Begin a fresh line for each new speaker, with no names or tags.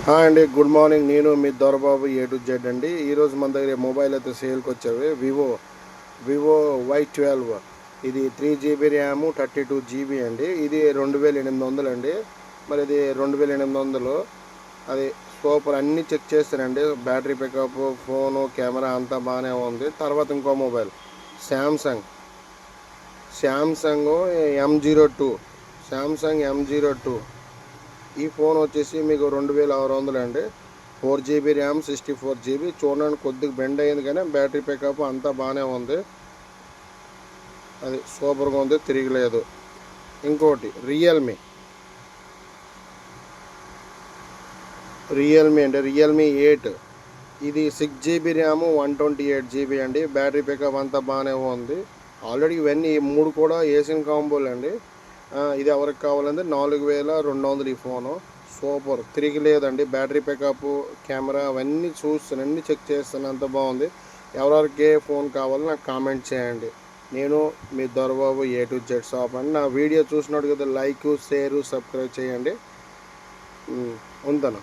Hi అండి, good morning. నేను మీ దొరబాబు A to Z అండి. ఈరోజు మన దగ్గర మొబైల్ అయితే సేల్కి వచ్చావి. Vivo Y12. ఇది 3 GB ర్యామ్, 32 GB అండి. ఇది 2800 అండి. మరి ఇది 2800. అది సూపర్, అన్నీ చెక్ చేస్తానండి. బ్యాటరీ పికప్, ఫోను, కెమెరా అంతా బాగానే ఉంది. తర్వాత ఇంకో mobile Samsung M02. Samsung M02. ఈ ఫోన్ వచ్చేసి మీకు 2600 అండి. 4 GB ర్యామ్, 64 GB. చూడడానికి కొద్దిగా బెండ్ అయ్యింది కానీ బ్యాటరీ పికప్ అంతా బాగానే ఉంది. అది సూపర్గా ఉంది, తిరగలేదు. ఇంకోటి రియల్మీ అంటే రియల్మీ 8. ఇది 6 GB ర్యామ్, 128 GB అండి. బ్యాటరీ పికప్ అంతా బాగానే ఉంది. ఆల్రెడీ ఇవన్నీ 3 కూడా ఏసియన్ కాంబోలు అండి. ఇది ఎవరికి కావాలంటే 4200 ఈ ఫోను. సూపర్, తిరిగిలేదండి. బ్యాటరీ పికప్, కెమెరా అవన్నీ చూస్తాను, అన్నీ చెక్ చేస్తాను, అంత బాగుంది. ఎవరెవరికి ఏ ఫోన్ కావాలో నాకు కామెంట్ చేయండి. నేను మీ Dorababu A to Z shop అండి. నా వీడియో చూసినట్టు కదా లైక్, షేర్, సబ్స్క్రైబ్ చేయండి. ఉంటాను.